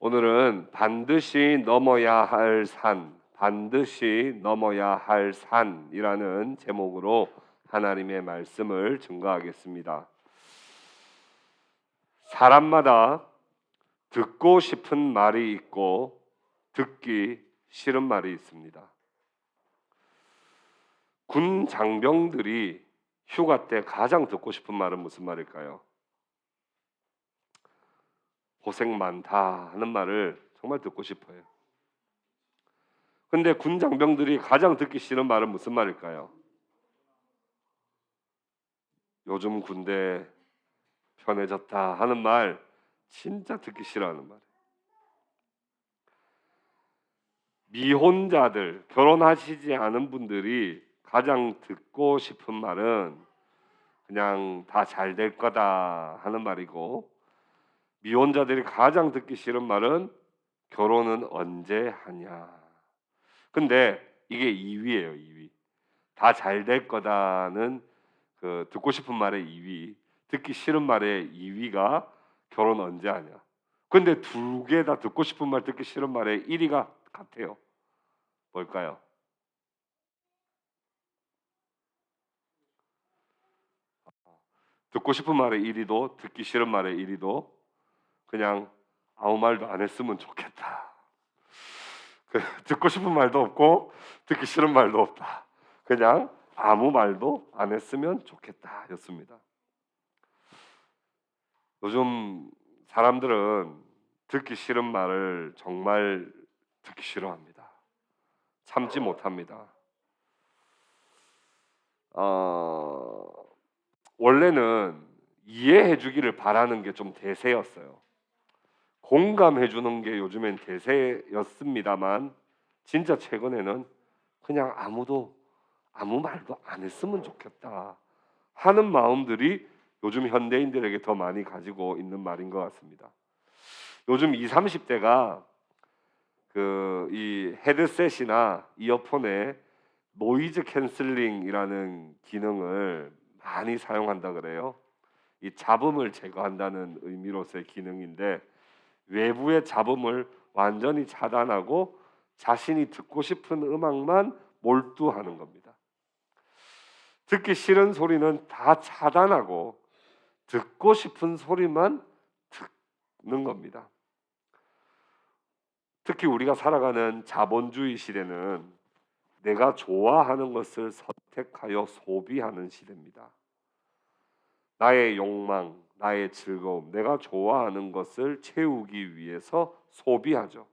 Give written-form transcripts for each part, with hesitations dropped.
오늘은 반드시 넘어야 할 산이라는 제목으로 하나님의 말씀을 증거하겠습니다. 사람마다 듣고 싶은 말이 있고 듣기 싫은 말이 있습니다. 군 장병들이 휴가 때 가장 듣고 싶은 말은 무슨 말일까요? 고생 많다 하는 말을 정말 듣고 싶어요. 근데 군 장병들이 가장 듣기 싫은 말은 무슨 말일까요? 요즘 군대 편해졌다 하는 말 진짜 듣기 싫어하는 말이에요. 미혼자들, 결혼하시지 않은 분들이 가장 듣고 싶은 말은 그냥 다 잘 될 거다 하는 말이고, 미혼자들이 가장 듣기 싫은 말은 결혼은 언제 하냐. 근데 이게 2위예요, 2위. 다 잘 될 거다는 그 듣고 싶은 말의 2위, 듣기 싫은 말의 2위가 결혼 언제 하냐. 근데 두 개 다 듣고 싶은 말, 듣기 싫은 말의 1위가 같아요. 뭘까요? 듣고 싶은 말의 1위도 듣기 싫은 말의 1위도 그냥 아무 말도 안 했으면 좋겠다. 듣고 싶은 말도 없고 듣기 싫은 말도 없다. 그냥 아무 말도 안 했으면 좋겠다 였습니다. 요즘 사람들은 듣기 싫은 말을 정말 듣기 싫어합니다. 참지 못합니다. 원래는 이해해 주기를 바라는 게 좀 대세였어요. 공감해 주는 게 요즘엔 대세였습니다만, 진짜 최근에는 그냥 아무 말도 안 했으면 좋겠다 하는 마음들이 요즘 현대인들에게 더 많이 가지고 있는 말인 것 같습니다. 요즘 20, 30대가 이 헤드셋이나 이어폰에 노이즈 캔슬링이라는 기능을 많이 사용한다 그래요. 이 잡음을 제거한다는 의미로서의 기능인데, 외부의 잡음을 완전히 차단하고 자신이 듣고 싶은 음악만 몰두하는 겁니다. 듣기 싫은 소리는 다 차단하고 듣고 싶은 소리만 듣는 겁니다. 특히 우리가 살아가는 자본주의 시대는 내가 좋아하는 것을 선택하여 소비하는 시대입니다. 나의 욕망, 나의 즐거움, 내가 좋아하는 것을 채우기 위해서 소비하죠.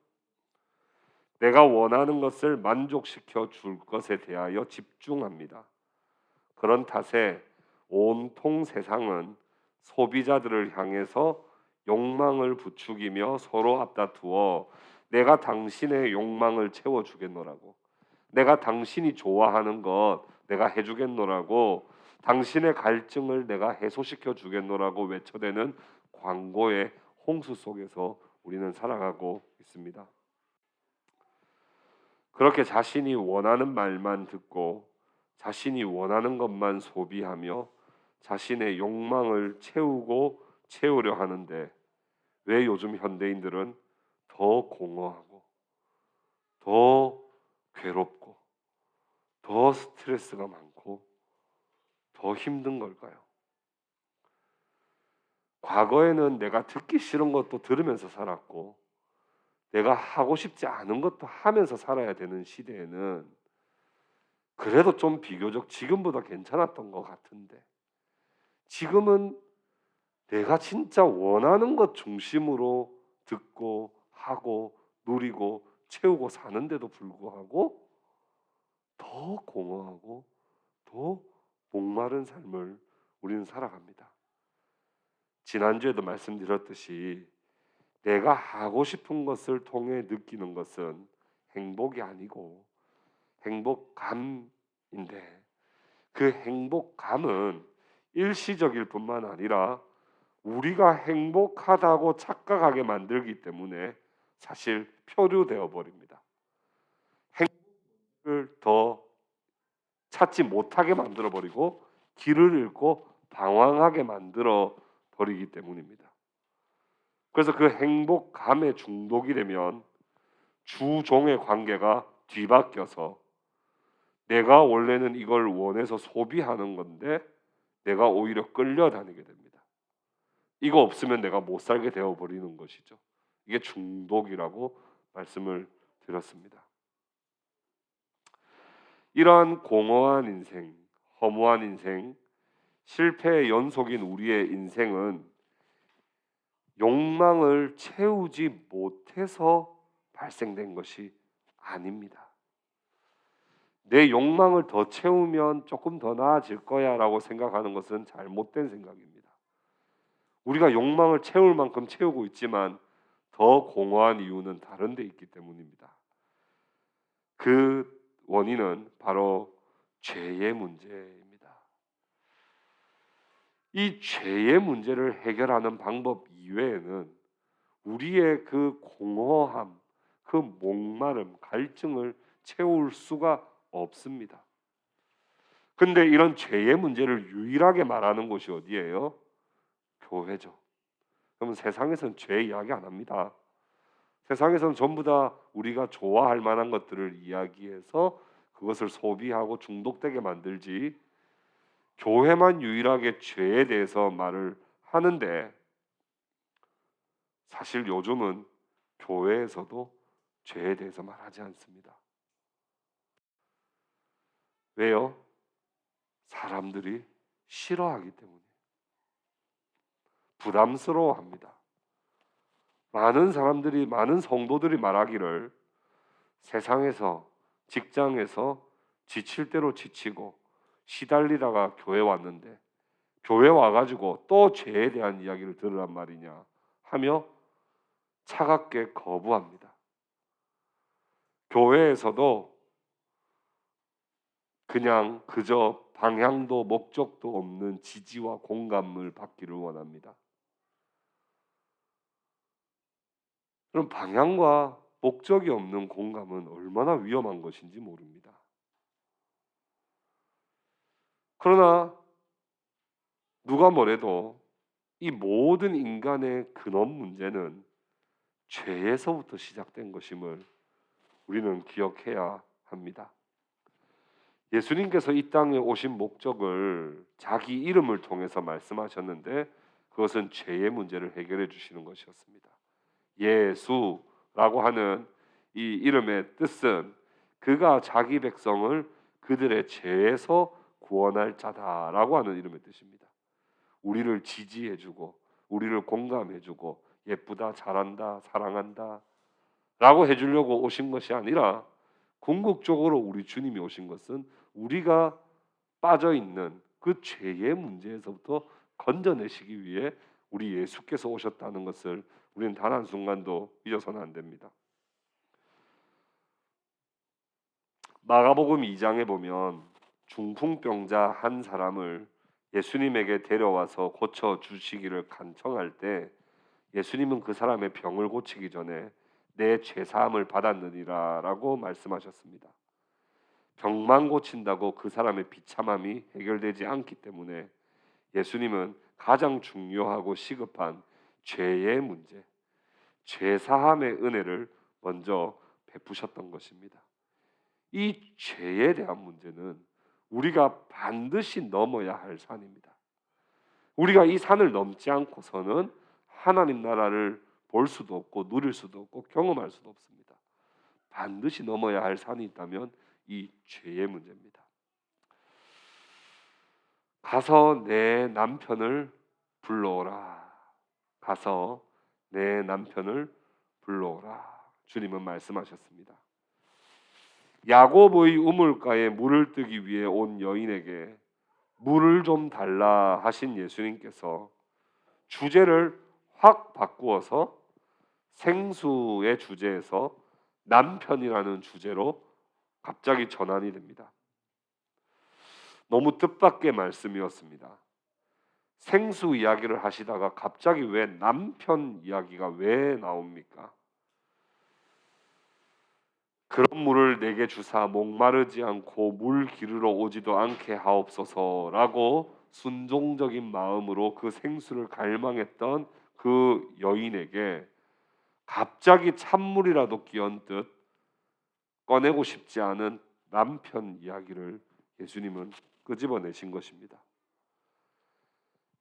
내가 원하는 것을 만족시켜 줄 것에 대하여 집중합니다. 그런 탓에 온통 세상은 소비자들을 향해서 욕망을 부추기며 서로 앞다투어 내가 당신의 욕망을 채워주겠노라고, 내가 당신이 좋아하는 것 내가 해주겠노라고, 당신의 갈증을 내가 해소시켜 주겠노라고 외쳐대는 광고의 홍수 속에서 우리는 살아가고 있습니다. 그렇게 자신이 원하는 말만 듣고 자신이 원하는 것만 소비하며 자신의 욕망을 채우려 하는데, 왜 요즘 현대인들은 더 공허하고 더 괴롭고 더 스트레스가 많고 더 힘든 걸까요? 과거에는 내가 듣기 싫은 것도 들으면서 살았고 내가 하고 싶지 않은 것도 하면서 살아야 되는 시대에는 그래도 좀 비교적 지금보다 괜찮았던 것 같은데, 지금은 내가 진짜 원하는 것 중심으로 듣고 하고 누리고 채우고 사는데도 불구하고 더 공허하고 더 목마른 삶을 우리는 살아갑니다. 지난주에도 말씀드렸듯이 내가 하고 싶은 것을 통해 느끼는 것은 행복이 아니고 행복감인데, 그 행복감은 일시적일 뿐만 아니라 우리가 행복하다고 착각하게 만들기 때문에 사실 표류되어 버립니다. 행복을 더 찾지 못하게 만들어 버리고 길을 잃고 방황하게 만들어 버리기 때문입니다. 그래서 그 행복감에 중독이 되면 주종의 관계가 뒤바뀌어서 내가 원래는 이걸 원해서 소비하는 건데 내가 오히려 끌려다니게 됩니다. 이거 없으면 내가 못 살게 되어 버리는 것이죠. 이게 중독이라고 말씀을 드렸습니다. 이러한 공허한 인생, 허무한 인생, 실패의 연속인 우리의 인생은 욕망을 채우지 못해서 발생된 것이 아닙니다. 내 욕망을 더 채우면 조금 더 나아질 거야라고 생각하는 것은 잘못된 생각입니다. 우리가 욕망을 채울 만큼 채우고 있지만 더 공허한 이유는 다른 데 있기 때문입니다. 그 원인은 바로 죄의 문제입니다. 이 죄의 문제를 해결하는 방법 이외에는 우리의 그 공허함, 그 목마름, 갈증을 채울 수가 없습니다. 근데 이런 죄의 문제를 유일하게 말하는 곳이 어디예요? 교회죠. 그러면 세상에서는 죄 이야기 안 합니다. 세상에서는 전부 다 우리가 좋아할 만한 것들을 이야기해서 그것을 소비하고 중독되게 만들지, 교회만 유일하게 죄에 대해서 말을 하는데, 사실 요즘은 교회에서도 죄에 대해서 말하지 않습니다. 왜요? 사람들이 싫어하기 때문에, 부담스러워합니다. 많은 사람들이, 많은 성도들이 말하기를 세상에서, 직장에서 지칠 대로 지치고 시달리다가 교회 왔는데 교회 와가지고 또 죄에 대한 이야기를 들으란 말이냐 하며 차갑게 거부합니다. 교회에서도 그냥 그저 방향도 목적도 없는 지지와 공감을 받기를 원합니다. 그럼 방향과 목적이 없는 공감은 얼마나 위험한 것인지 모릅니다. 그러나 누가 뭐래도 이 모든 인간의 근원 문제는 죄에서부터 시작된 것임을 우리는 기억해야 합니다. 예수님께서 이 땅에 오신 목적을 자기 이름을 통해서 말씀하셨는데 그것은 죄의 문제를 해결해 주시는 것이었습니다. 예수라고 하는 이 이름의 뜻은 그가 자기 백성을 그들의 죄에서 구원할 자다라고 하는 이름의 뜻입니다. 우리를 지지해주고 우리를 공감해주고 예쁘다, 잘한다, 사랑한다 라고 해주려고 오신 것이 아니라 궁극적으로 우리 주님이 오신 것은 우리가 빠져있는 그 죄의 문제에서부터 건져내시기 위해 우리 예수께서 오셨다는 것을 우리는 단 한순간도 잊어서는 안 됩니다. 마가복음 2장에 보면 중풍병자 한 사람을 예수님에게 데려와서 고쳐주시기를 간청할 때 예수님은 그 사람의 병을 고치기 전에 내 죄사함을 받았느니라 라고 말씀하셨습니다. 병만 고친다고 그 사람의 비참함이 해결되지 않기 때문에 예수님은 가장 중요하고 시급한 죄의 문제, 죄사함의 은혜를 먼저 베푸셨던 것입니다. 이 죄에 대한 문제는 우리가 반드시 넘어야 할 산입니다. 우리가 이 산을 넘지 않고서는 하나님 나라를 볼 수도 없고 누릴 수도 없고 경험할 수도 없습니다. 반드시 넘어야 할 산이 있다면 이 죄의 문제입니다. 가서 내 남편을 불러오라. 가서 내 남편을 불러오라. 주님은 말씀하셨습니다. 야고보의 우물가에 물을 뜨기 위해 온 여인에게 물을 좀 달라 하신 예수님께서 주제를 확 바꾸어서 생수의 주제에서 남편이라는 주제로 갑자기 전환이 됩니다. 너무 뜻밖의 말씀이었습니다. 생수 이야기를 하시다가 갑자기 왜 남편 이야기가 왜 나옵니까? 그런 물을 내게 주사 목마르지 않고 물 기르러 오지도 않게 하옵소서라고 순종적인 마음으로 그 생수를 갈망했던 그 여인에게 갑자기 찬물이라도 끼얹듯 꺼내고 싶지 않은 남편 이야기를 예수님은 끄집어내신 것입니다.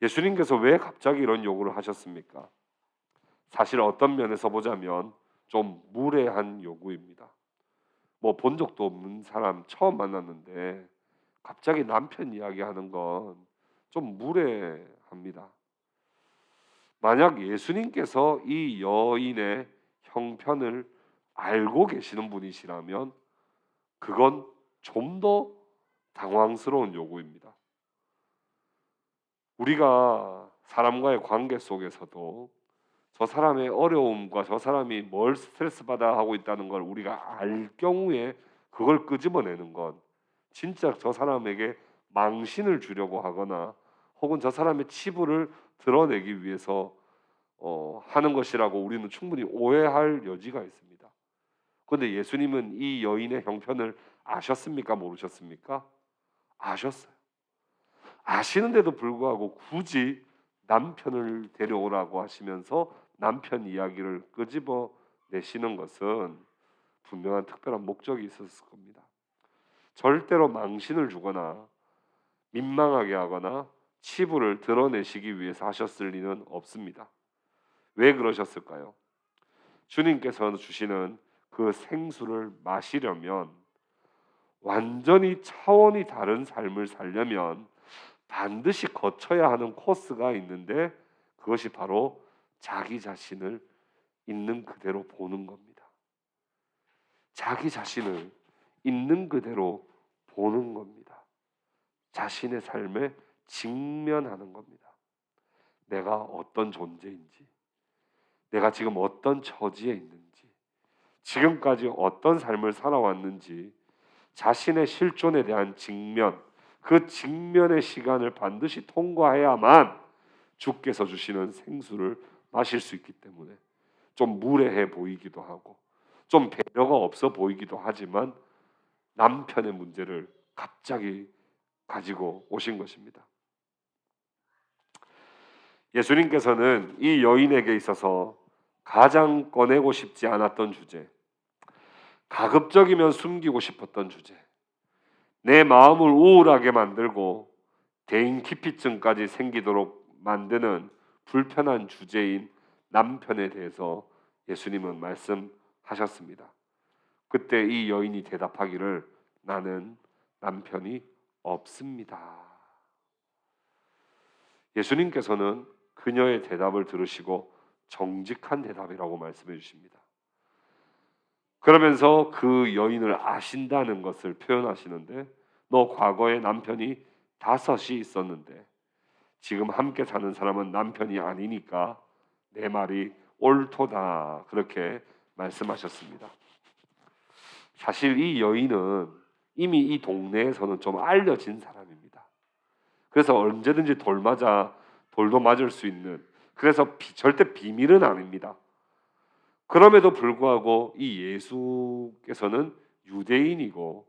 예수님께서 왜 갑자기 이런 요구를 하셨습니까? 사실 어떤 면에서 보자면 좀 무례한 요구입니다. 뭐 본 적도 없는 사람 처음 만났는데 갑자기 남편 이야기하는 건 좀 무례합니다. 만약 예수님께서 이 여인의 형편을 알고 계시는 분이시라면 그건 좀 더 당황스러운 요구입니다. 우리가 사람과의 관계 속에서도 저 사람의 어려움과 저 사람이 뭘 스트레스 받아 하고 있다는 걸 우리가 알 경우에 그걸 끄집어내는 건 진짜 저 사람에게 망신을 주려고 하거나 혹은 저 사람의 치부를 드러내기 위해서 하는 것이라고 우리는 충분히 오해할 여지가 있습니다. 그런데 예수님은 이 여인의 형편을 아셨습니까? 모르셨습니까? 아셨어요. 아시는데도 불구하고 굳이 남편을 데려오라고 하시면서 남편 이야기를 끄집어 내시는 것은 분명한 특별한 목적이 있었을 겁니다. 절대로 망신을 주거나 민망하게 하거나 치부를 드러내시기 위해서 하셨을 리는 없습니다. 왜 그러셨을까요? 주님께서 주시는 그 생수를 마시려면, 완전히 차원이 다른 삶을 살려면 반드시 거쳐야 하는 코스가 있는데 그것이 바로 자기 자신을 있는 그대로 보는 겁니다. 자기 자신을 있는 그대로 보는 겁니다. 자신의 삶에 직면하는 겁니다. 내가 어떤 존재인지, 내가 지금 어떤 처지에 있는지, 지금까지 어떤 삶을 살아왔는지 자신의 실존에 대한 직면, 그 직면의 시간을 반드시 통과해야만 주께서 주시는 생수를 마실 수 있기 때문에 좀 무례해 보이기도 하고 좀 배려가 없어 보이기도 하지만 남편의 문제를 갑자기 가지고 오신 것입니다. 예수님께서는 이 여인에게 있어서 가장 꺼내고 싶지 않았던 주제, 가급적이면 숨기고 싶었던 주제, 내 마음을 우울하게 만들고 대인기피증까지 생기도록 만드는 불편한 주제인 남편에 대해서 예수님은 말씀하셨습니다. 그때 이 여인이 대답하기를 나는 남편이 없습니다. 예수님께서는 그녀의 대답을 들으시고 정직한 대답이라고 말씀해 주십니다. 그러면서 그 여인을 아신다는 것을 표현하시는데, 너 과거에 남편이 5이 있었는데 지금 함께 사는 사람은 남편이 아니니까 내 말이 옳도다, 그렇게 말씀하셨습니다. 사실 이 여인은 이미 이 동네에서는 좀 알려진 사람입니다. 그래서 언제든지 돌도 맞을 수 있는, 그래서 절대 비밀은 아닙니다. 그럼에도 불구하고 이 예수께서는 유대인이고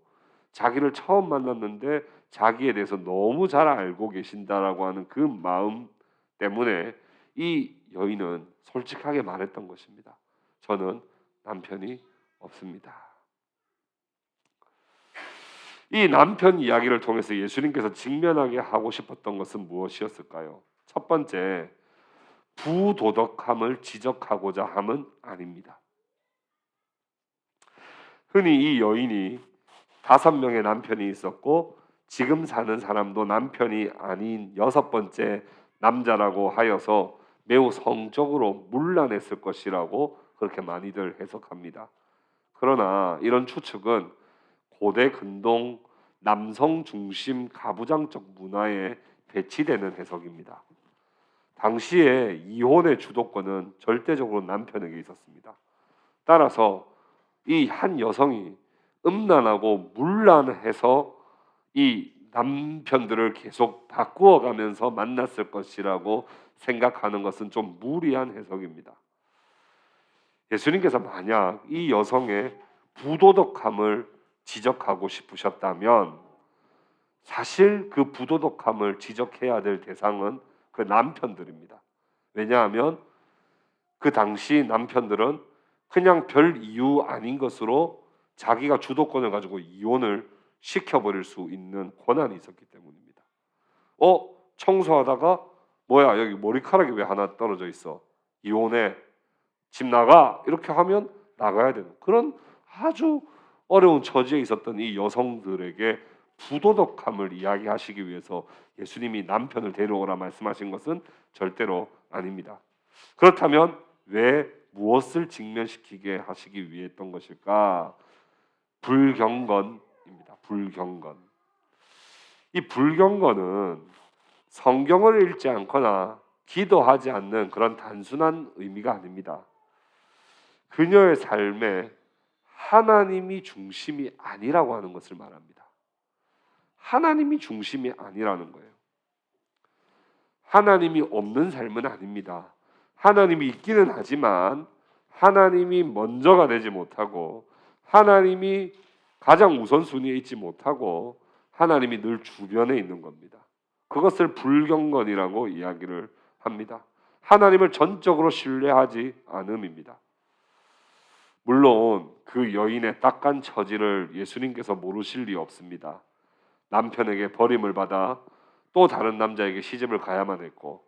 자기를 처음 만났는데 자기에 대해서 너무 잘 알고 계신다라고 하는 그 마음 때문에 이 여인은 솔직하게 말했던 것입니다. 저는 남편이 없습니다. 이 남편 이야기를 통해서 예수님께서 직면하게 하고 싶었던 것은 무엇이었을까요? 첫 번째, 부도덕함을 지적하고자 함은 아닙니다. 흔히 이 여인이 5명의 남편이 있었고 지금 사는 사람도 남편이 아닌 6번째 남자라고 하여서 매우 성적으로 문란했을 것이라고 그렇게 많이들 해석합니다. 그러나 이런 추측은 고대 근동 남성 중심 가부장적 문화에 배치되는 해석입니다. 당시에 이혼의 주도권은 절대적으로 남편에게 있었습니다. 따라서 이 한 여성이 음란하고 문란해서 이 남편들을 계속 바꾸어가면서 만났을 것이라고 생각하는 것은 좀 무리한 해석입니다. 예수님께서 만약 이 여성의 부도덕함을 지적하고 싶으셨다면 사실 그 부도덕함을 지적해야 될 대상은 그 남편들입니다. 왜냐하면 그 당시 남편들은 그냥 별 이유 아닌 것으로 자기가 주도권을 가지고 이혼을 시켜버릴 수 있는 권한이 있었기 때문입니다. 청소하다가 뭐야, 여기 머리카락이 왜 하나 떨어져 있어? 이혼해. 집 나가. 이렇게 하면 나가야 되는 그런 아주 어려운 처지에 있었던 이 여성들에게 부도덕함을 이야기하시기 위해서 예수님이 남편을 데려오라 말씀하신 것은 절대로 아닙니다. 그렇다면 왜 무엇을 직면시키게 하시기 위해 했던 것일까? 불경건입니다. 불경건. 이 불경건은 성경을 읽지 않거나 기도하지 않는 그런 단순한 의미가 아닙니다. 그녀의 삶에 하나님이 중심이 아니라고 하는 것을 말합니다. 하나님이 중심이 아니라는 거예요. 하나님이 없는 삶은 아닙니다. 하나님이 있기는 하지만 하나님이 먼저가 되지 못하고 하나님이 가장 우선순위에 있지 못하고 하나님이 늘 주변에 있는 겁니다. 그것을 불경건이라고 이야기를 합니다. 하나님을 전적으로 신뢰하지 않음입니다. 물론 그 여인의 딱한 처지를 예수님께서 모르실 리 없습니다. 남편에게 버림을 받아 또 다른 남자에게 시집을 가야만 했고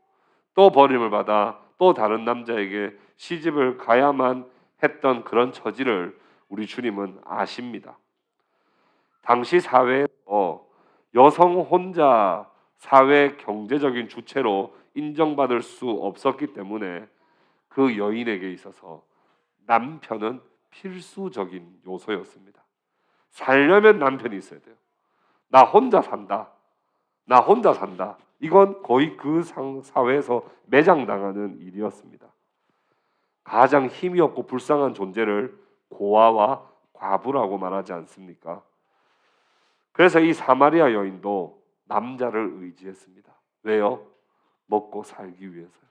또 버림을 받아 또 다른 남자에게 시집을 가야만 했던 그런 처지를 우리 주님은 아십니다. 당시 사회에서 여성 혼자 사회 경제적인 주체로 인정받을 수 없었기 때문에 그 여인에게 있어서 남편은 필수적인 요소였습니다. 살려면 남편이 있어야 돼요. 나 혼자 산다. 나 혼자 산다. 이건 거의 그 사회에서 매장당하는 일이었습니다. 가장 힘이 없고 불쌍한 존재를 고아와 과부라고 말하지 않습니까? 그래서 이 사마리아 여인도 남자를 의지했습니다. 왜요? 먹고 살기 위해서요.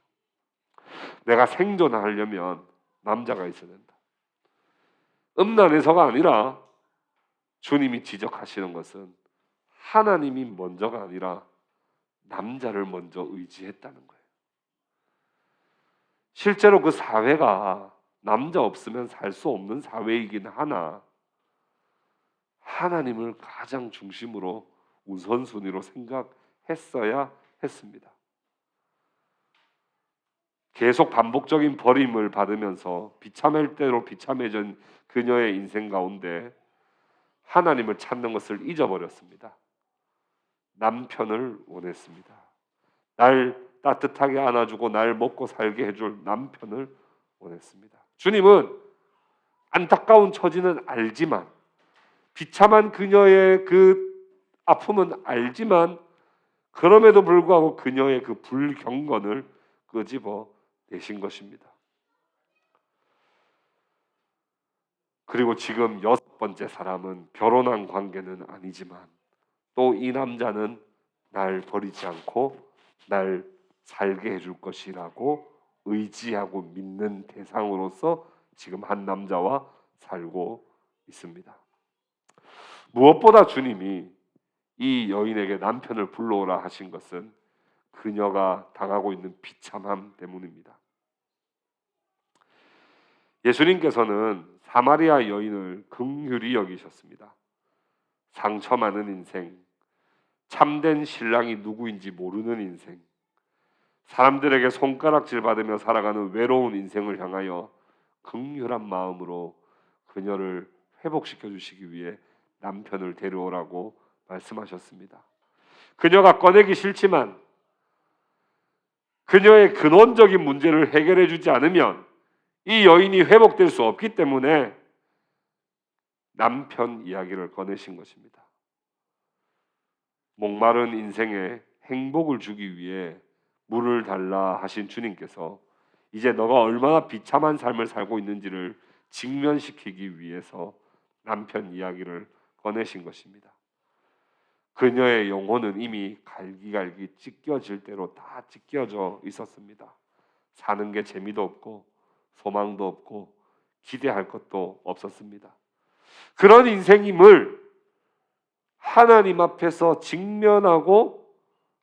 내가 생존하려면 남자가 있어야 된다. 음란에서가 아니라 주님이 지적하시는 것은 하나님이 먼저가 아니라 남자를 먼저 의지했다는 거예요. 실제로 그 사회가 남자 없으면 살 수 없는 사회이긴 하나 하나님을 가장 중심으로 우선순위로 생각했어야 했습니다. 계속 반복적인 버림을 받으면서 비참할 대로 비참해진 그녀의 인생 가운데 하나님을 찾는 것을 잊어버렸습니다. 남편을 원했습니다. 날 따뜻하게 안아주고 날 먹고 살게 해줄 남편을 원했습니다. 주님은 안타까운 처지는 알지만 비참한 그녀의 그 아픔은 알지만 그럼에도 불구하고 그녀의 그 불경건을 끄집어 내신 것입니다. 그리고 지금 6번째 사람은 결혼한 관계는 아니지만 또 이 남자는 날 버리지 않고 날 살게 해줄 것이라고 의지하고 믿는 대상으로서 지금 한 남자와 살고 있습니다. 무엇보다 주님이 이 여인에게 남편을 불러오라 하신 것은 그녀가 당하고 있는 비참함 때문입니다. 예수님께서는 사마리아 여인을 긍휼히 여기셨습니다. 상처 많은 인생, 참된 신랑이 누구인지 모르는 인생, 사람들에게 손가락질 받으며 살아가는 외로운 인생을 향하여 긍휼한 마음으로 그녀를 회복시켜 주시기 위해 남편을 데려오라고 말씀하셨습니다. 그녀가 꺼내기 싫지만 그녀의 근원적인 문제를 해결해 주지 않으면 이 여인이 회복될 수 없기 때문에 남편 이야기를 꺼내신 것입니다. 목마른 인생에 행복을 주기 위해 물을 달라 하신 주님께서 이제 너가 얼마나 비참한 삶을 살고 있는지를 직면시키기 위해서 남편 이야기를 꺼내신 것입니다. 그녀의 영혼은 이미 갈기갈기 찢겨질 대로 다 찢겨져 있었습니다. 사는 게 재미도 없고 소망도 없고 기대할 것도 없었습니다. 그런 인생임을 하나님 앞에서 직면하고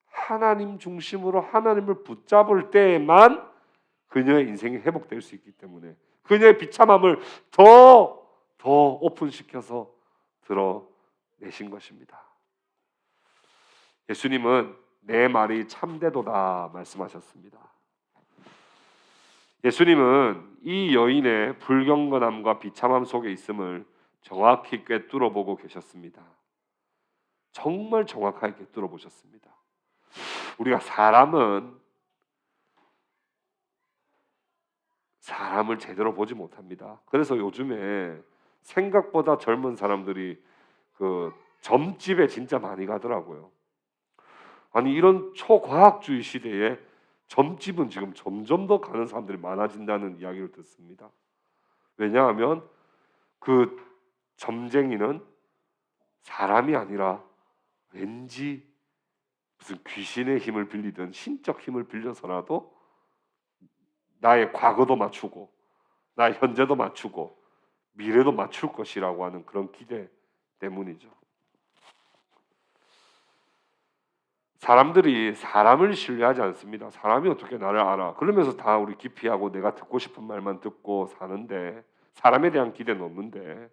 하나님 중심으로 하나님을 붙잡을 때에만 그녀의 인생이 회복될 수 있기 때문에 그녀의 비참함을 더 오픈시켜서 드러내신 것입니다. 예수님은 내 말이 참되도다 말씀하셨습니다. 예수님은 이 여인의 불경건함과 비참함 속에 있음을 정확히 꿰뚫어 보고 계셨습니다. 정말 정확하게 꿰뚫어 보셨습니다. 우리가 사람을 제대로 보지 못합니다. 그래서 요즘에 생각보다 젊은 사람들이 그 점집에 진짜 많이 가더라고요. 아니 이런 초과학주의 시대에 점집은 지금 점점 더 가는 사람들이 많아진다는 이야기를 듣습니다. 왜냐하면 그 점쟁이는 사람이 아니라 왠지 무슨 귀신의 힘을 빌리든 신적 힘을 빌려서라도 나의 과거도 맞추고 나의 현재도 맞추고 미래도 맞출 것이라고 하는 그런 기대 때문이죠. 사람들이 사람을 신뢰하지 않습니다. 사람이 어떻게 나를 알아? 그러면서 다 우리 기피하고 내가 듣고 싶은 말만 듣고 사는데 사람에 대한 기대는 없는데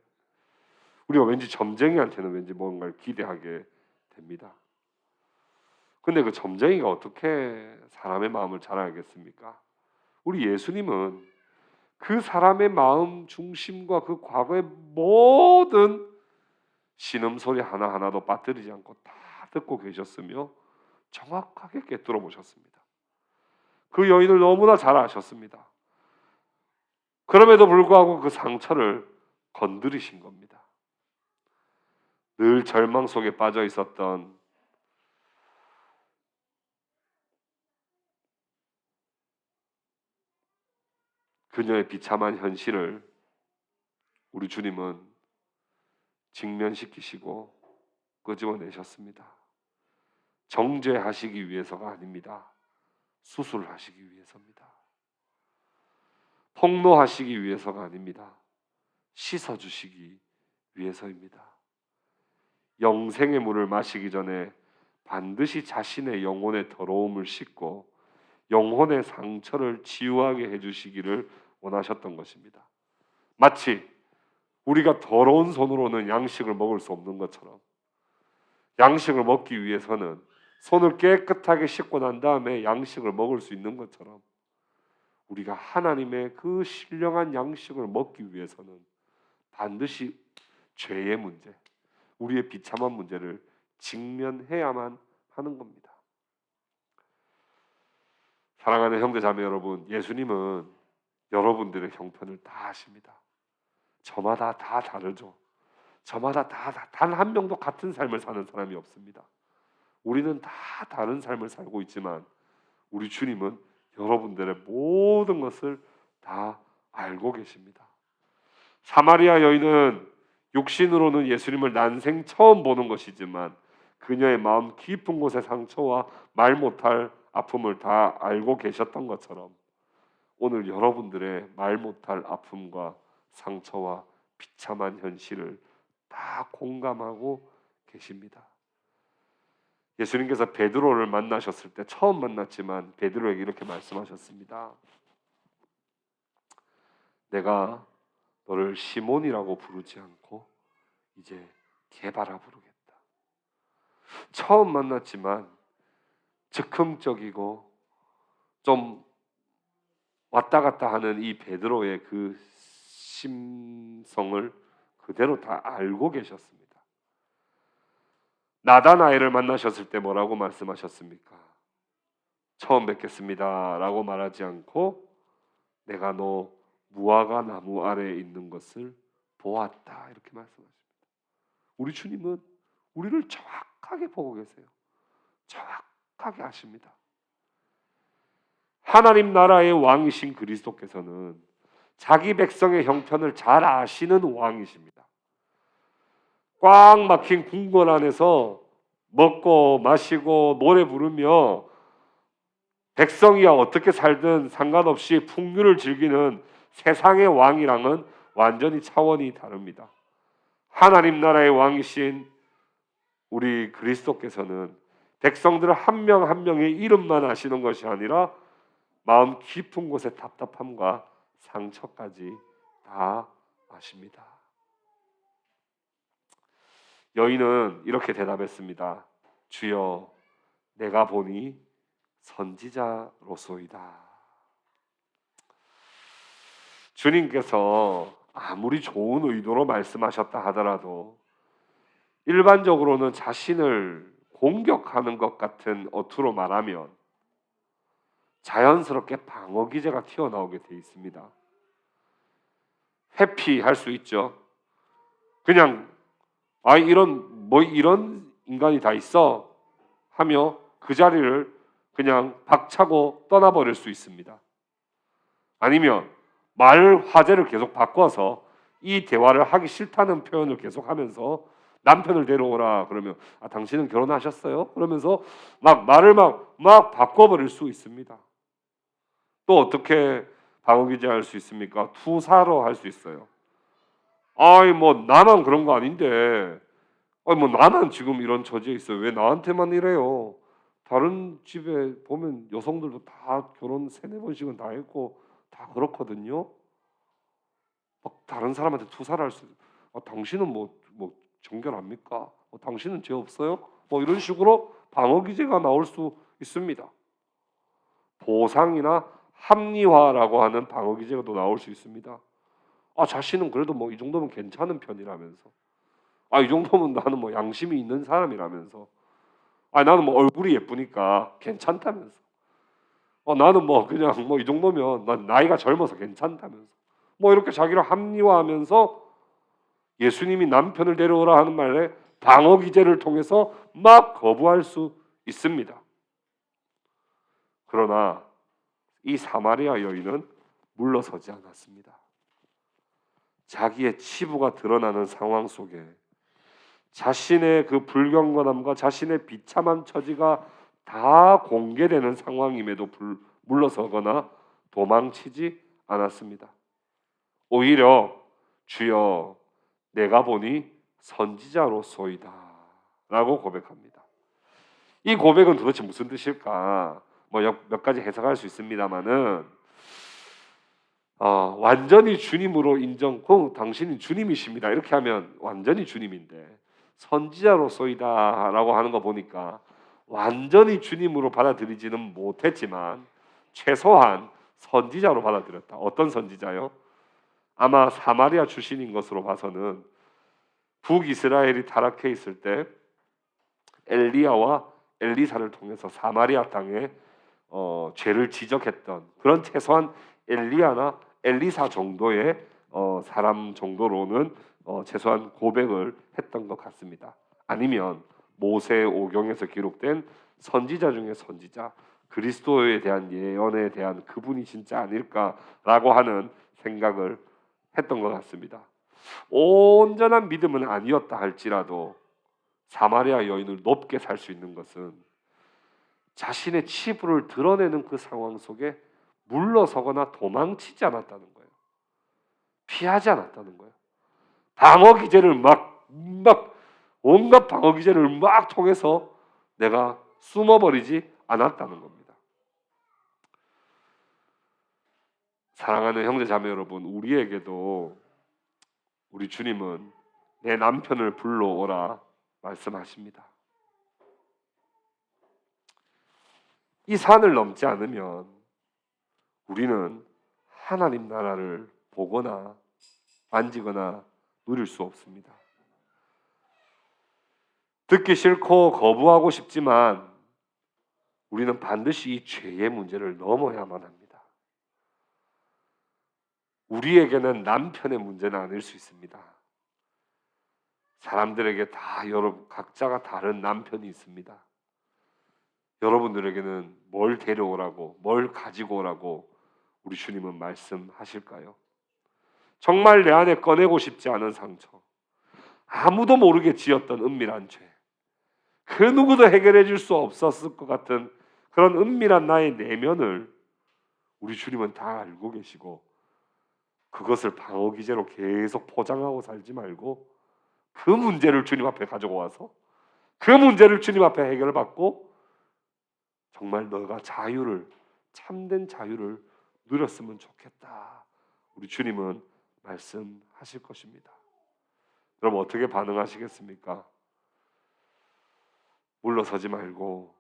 우리가 왠지 점쟁이한테는 왠지 뭔가를 기대하게 됩니다. 근데 그 점쟁이가 어떻게 사람의 마음을 잘 알겠습니까? 우리 예수님은 그 사람의 마음 중심과 그 과거의 모든 신음소리 하나하나도 빠뜨리지 않고 다 듣고 계셨으며 정확하게 꿰뚫어 보셨습니다. 그 여인을 너무나 잘 아셨습니다. 그럼에도 불구하고 그 상처를 건드리신 겁니다. 늘 절망 속에 빠져 있었던 그녀의 비참한 현실을 우리 주님은 직면시키시고 끄집어내셨습니다. 정죄하시기 위해서가 아닙니다. 수술하시기 위해서입니다. 폭로하시기 위해서가 아닙니다. 씻어주시기 위해서입니다. 영생의 물을 마시기 전에 반드시 자신의 영혼의 더러움을 씻고 영혼의 상처를 치유하게 해주시기를 원하셨던 것입니다. 마치 우리가 더러운 손으로는 양식을 먹을 수 없는 것처럼 양식을 먹기 위해서는 손을 깨끗하게 씻고 난 다음에 양식을 먹을 수 있는 것처럼 우리가 하나님의 그 신령한 양식을 먹기 위해서는 반드시 죄의 문제, 우리의 비참한 문제를 직면해야만 하는 겁니다. 사랑하는 형제자매 여러분, 예수님은 여러분들의 형편을 다 아십니다. 저마다 다 다르죠. 저마다 다 단 한 명도 같은 삶을 사는 사람이 없습니다. 우리는 다 다른 삶을 살고 있지만 우리 주님은 여러분들의 모든 것을 다 알고 계십니다. 사마리아 여인은 육신으로는 예수님을 난생 처음 보는 것이지만 그녀의 마음 깊은 곳의 상처와 말 못할 아픔을 다 알고 계셨던 것처럼 오늘 여러분들의 말 못할 아픔과 상처와 비참한 현실을 다 공감하고 계십니다. 예수님께서 베드로를 만나셨을 때 처음 만났지만 베드로에게 이렇게 말씀하셨습니다. 내가 너를 시몬이라고 부르지 않고 이제 게바라 부르겠다. 처음 만났지만 즉흥적이고 좀 왔다 갔다 하는 이 베드로의 그 심성을 그대로 다 알고 계셨습니다. 나다나엘을 만나셨을 때 뭐라고 말씀하셨습니까? 처음 뵙겠습니다 라고 말하지 않고 내가 너 무화과 나무 아래에 있는 것을 보았다 이렇게 말씀하십니다. 우리 주님은 우리를 정확하게 보고 계세요. 정확하게 아십니다. 하나님 나라의 왕이신 그리스도께서는 자기 백성의 형편을 잘 아시는 왕이십니다. 꽉 막힌 궁궐 안에서 먹고 마시고 노래 부르며 백성이야 어떻게 살든 상관없이 풍류를 즐기는 세상의 왕이랑은 완전히 차원이 다릅니다. 하나님 나라의 왕이신 우리 그리스도께서는 백성들 한 명 한 명의 이름만 아시는 것이 아니라 마음 깊은 곳의 답답함과 상처까지 다 아십니다. 여인은 이렇게 대답했습니다. 주여, 내가 보니 선지자로소이다. 주님께서 아무리 좋은 의도로 말씀하셨다 하더라도 일반적으로는 자신을 공격하는 것 같은 어투로 말하면 자연스럽게 방어 기제가 튀어나오게 돼 있습니다. 회피할 수 있죠. 그냥 이런 인간이 다 있어 하며 그 자리를 그냥 박차고 떠나버릴 수 있습니다. 아니면 말 화제를 계속 바꿔서 이 대화를 하기 싫다는 표현을 계속하면서 남편을 데려오라 그러면 당신은 결혼하셨어요? 그러면서 말을 바꿔버릴 수 있습니다. 또 어떻게 방어 기제할 수 있습니까? 투사로 할 수 있어요. 나만 그런 거 아닌데, 나만 지금 이런 처지에 있어요. 왜 나한테만 이래요? 다른 집에 보면 여성들도 다 결혼 3-4번씩은 다 했고 다 그렇거든요. 다른 사람한테 투사를 할 수, 당신은 뭐 정결합니까? 당신은 죄 없어요? 이런 식으로 방어 기제가 나올 수 있습니다. 보상이나 합리화라고 하는 방어 기제가 또 나올 수 있습니다. 자신은 그래도 이 정도면 괜찮은 편이라면서, 이 정도면 나는 양심이 있는 사람이라면서, 나는 얼굴이 예쁘니까 괜찮다면서, 나는 그냥 이 정도면 난 나이가 젊어서 괜찮다면서, 이렇게 자기를 합리화하면서 예수님이 남편을 데려오라 하는 말에 방어 기제를 통해서 막 거부할 수 있습니다. 그러나 이 사마리아 여인은 물러서지 않았습니다. 자기의 치부가 드러나는 상황 속에 자신의 그 불경건함과 자신의 비참한 처지가 다 공개되는 상황임에도 물러서거나 도망치지 않았습니다. 오히려 주여, 내가 보니 선지자로소이다 라고 고백합니다. 이 고백은 도대체 무슨 뜻일까? 몇 가지 해석할 수 있습니다만은 완전히 주님으로 당신이 주님이십니다 이렇게 하면 완전히 주님인데, 선지자로소이다 라고 하는 거 보니까 완전히 주님으로 받아들이지는 못했지만 최소한 선지자로 받아들였다. 어떤 선지자요? 아마 사마리아 출신인 것으로 봐서는 북이스라엘이 타락해 있을 때 엘리야와 엘리사를 통해서 사마리아 땅에 죄를 지적했던 그런 최소한 엘리야나 엘리사 정도의 사람 정도로는 최소한 고백을 했던 것 같습니다. 아니면 모세 오경에서 기록된 선지자 중에 선지자, 그리스도에 대한 예언에 대한 그분이 진짜 아닐까라고 하는 생각을 했던 것 같습니다. 온전한 믿음은 아니었다 할지라도 사마리아 여인을 높게 살 수 있는 것은 자신의 치부를 드러내는 그 상황 속에 물러서거나 도망치지 않았다는 거예요. 피하지 않았다는 거예요. 방어 기제를 온갖 방어 기제를 통해서 내가 숨어버리지 않았다는 겁니다. 사랑하는 형제 자매 여러분, 우리에게도 우리 주님은 내 남편을 불러오라 말씀하십니다. 이 산을 넘지 않으면 우리는 하나님 나라를 보거나 만지거나 누릴 수 없습니다. 듣기 싫고 거부하고 싶지만 우리는 반드시 이 죄의 문제를 넘어야만 합니다. 우리에게는 남편의 문제는 아닐 수 있습니다. 사람들에게 다 여러분 각자가 다른 남편이 있습니다. 여러분들에게는 뭘 데려오라고, 뭘 가지고 오라고 우리 주님은 말씀하실까요? 정말 내 안에 꺼내고 싶지 않은 상처, 아무도 모르게 지었던 은밀한 죄, 그 누구도 해결해 줄 수 없었을 것 같은 그런 은밀한 나의 내면을 우리 주님은 다 알고 계시고, 그것을 방어 기제로 계속 포장하고 살지 말고 그 문제를 주님 앞에 가지고 와서 그 문제를 주님 앞에 해결받고 정말 너가 자유를 참된 자유를 누렸으면 좋겠다. 우리 주님은 말씀하실 것입니다. 여러분 어떻게 반응하시겠습니까? 물러서지 말고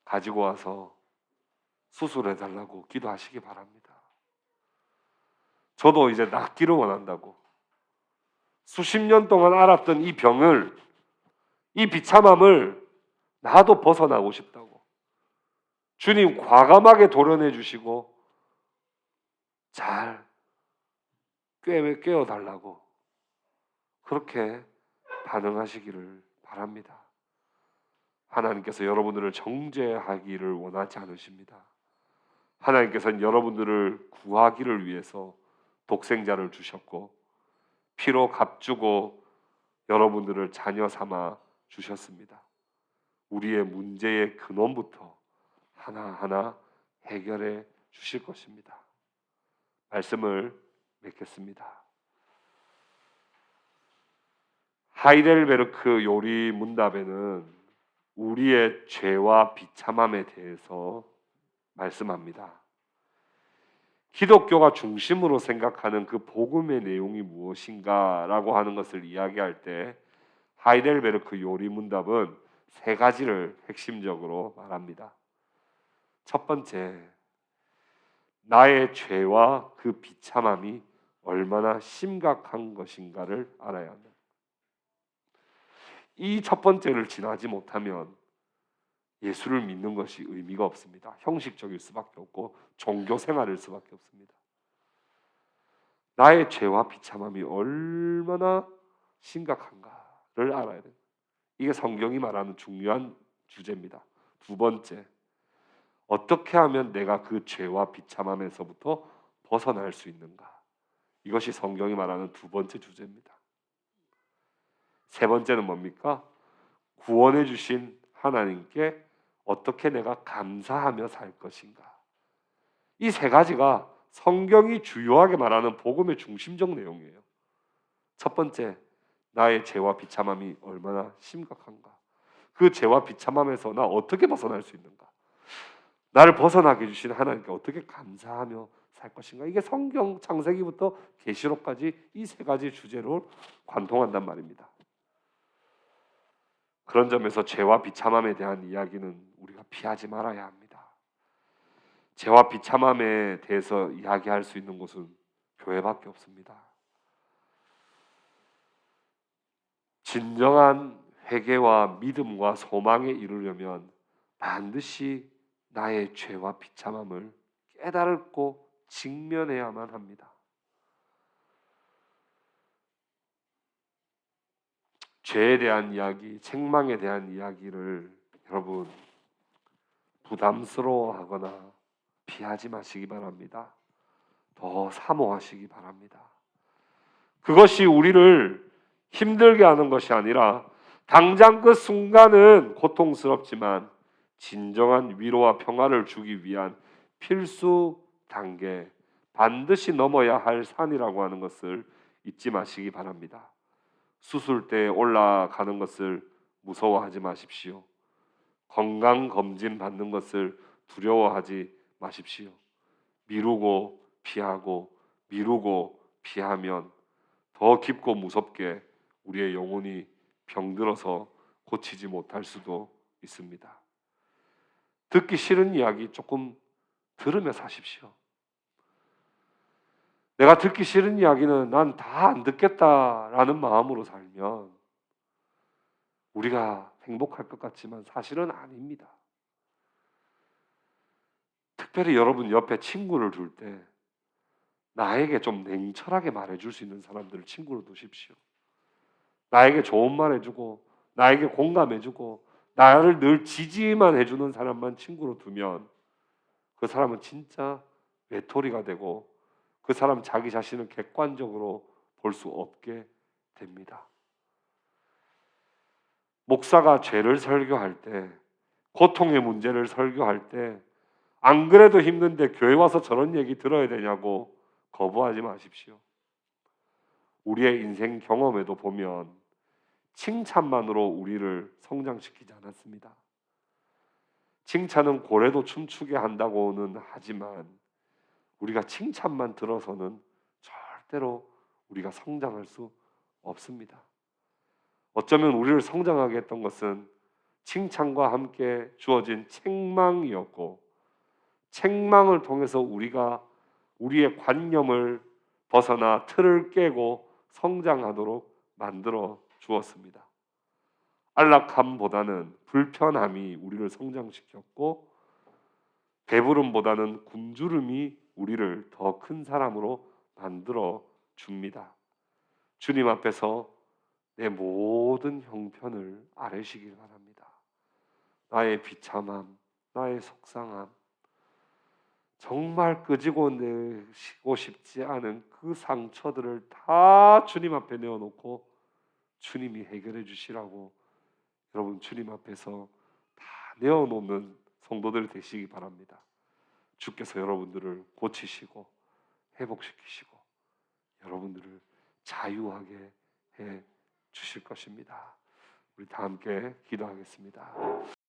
가지고 와서 수술해달라고 기도하시기 바랍니다. 저도 이제 낫기를 원한다고, 수십 년 동안 앓았던 이 병을, 이 비참함을 나도 벗어나고 싶다고 주님 과감하게 도려내 주시고 잘 깨워달라고 그렇게 반응하시기를 바랍니다. 하나님께서 여러분들을 정죄하기를 원하지 않으십니다. 하나님께서는 여러분들을 구하기를 위해서 독생자를 주셨고 피로 값주고 여러분들을 자녀 삼아 주셨습니다. 우리의 문제의 근원부터 하나하나 해결해 주실 것입니다. 말씀을 맺겠습니다. 하이델베르크 요리 문답에는 우리의 죄와 비참함에 대해서 말씀합니다. 기독교가 중심으로 생각하는 그 복음의 내용이 무엇인가라고 하는 것을 이야기할 때 하이델베르크 요리 문답은 세 가지를 핵심적으로 말합니다. 첫 번째, 나의 죄와 그 비참함이 얼마나 심각한 것인가를 알아야 한다. 이 첫 번째를 지나지 못하면 예수를 믿는 것이 의미가 없습니다. 형식적일 수밖에 없고 종교 생활일 수밖에 없습니다. 나의 죄와 비참함이 얼마나 심각한가를 알아야 돼요. 이게 성경이 말하는 중요한 주제입니다. 두 번째, 어떻게 하면 내가 그 죄와 비참함에서부터 벗어날 수 있는가? 이것이 성경이 말하는 두 번째 주제입니다. 세 번째는 뭡니까? 구원해 주신 하나님께 어떻게 내가 감사하며 살 것인가? 이 세 가지가 성경이 주요하게 말하는 복음의 중심적 내용이에요. 첫 번째, 나의 죄와 비참함이 얼마나 심각한가? 그 죄와 비참함에서 나 어떻게 벗어날 수 있는가? 나를 벗어나게 해주신 하나님께 어떻게 감사하며 살 것인가? 이게 성경 창세기부터 계시록까지 이 세 가지 주제로 관통한단 말입니다. 그런 점에서 죄와 비참함에 대한 이야기는 우리가 피하지 말아야 합니다. 죄와 비참함에 대해서 이야기할 수 있는 곳은 교회밖에 없습니다. 진정한 회개와 믿음과 소망에 이르려면 반드시 나의 죄와 비참함을 깨달고 직면해야만 합니다. 죄에 대한 이야기, 책망에 대한 이야기를 여러분 부담스러워하거나 피하지 마시기 바랍니다. 더 사모하시기 바랍니다. 그것이 우리를 힘들게 하는 것이 아니라 당장 그 순간은 고통스럽지만 진정한 위로와 평화를 주기 위한 필수 단계, 반드시 넘어야 할 산이라고 하는 것을 잊지 마시기 바랍니다. 수술대에 올라가는 것을 무서워하지 마십시오. 건강검진 받는 것을 두려워하지 마십시오. 미루고 피하고 미루고 피하면 더 깊고 무섭게 우리의 영혼이 병들어서 고치지 못할 수도 있습니다. 듣기 싫은 이야기 조금 들으며 사십시오. 내가 듣기 싫은 이야기는 난 다 안 듣겠다라는 마음으로 살면 우리가 행복할 것 같지만 사실은 아닙니다. 특별히 여러분 옆에 친구를 둘 때 나에게 좀 냉철하게 말해줄 수 있는 사람들을 친구로 두십시오. 나에게 좋은 말 해주고 나에게 공감해주고 나를 늘 지지만 해주는 사람만 친구로 두면 그 사람은 진짜 외톨이가 되고 그 사람 자기 자신을 객관적으로 볼 수 없게 됩니다. 목사가 죄를 설교할 때, 고통의 문제를 설교할 때 안 그래도 힘든데 교회 와서 저런 얘기 들어야 되냐고 거부하지 마십시오. 우리의 인생 경험에도 보면 칭찬만으로 우리를 성장시키지 않았습니다. 칭찬은 고래도 춤추게 한다고는 하지만 우리가 칭찬만 들어서는 절대로 우리가 성장할 수 없습니다. 어쩌면 우리를 성장하게 했던 것은 칭찬과 함께 주어진 책망이었고, 책망을 통해서 우리가 우리의 관념을 벗어나 틀을 깨고 성장하도록 만들어 주었습니다. 안락함보다는 불편함이 우리를 성장시켰고, 배부름보다는 굶주림이 우리를 더 큰 사람으로 만들어 줍니다. 주님 앞에서 내 모든 형편을 아뢰시길 바랍니다. 나의 비참함, 나의 속상함, 정말 끄지고 내시고 싶지 않은 그 상처들을 다 주님 앞에 내어놓고 주님이 해결해 주시라고 여러분 주님 앞에서 다 내어놓는 성도들 되시기 바랍니다. 주께서 여러분들을 고치시고 회복시키시고 여러분들을 자유하게 해 주실 것입니다. 우리 다 함께 기도하겠습니다.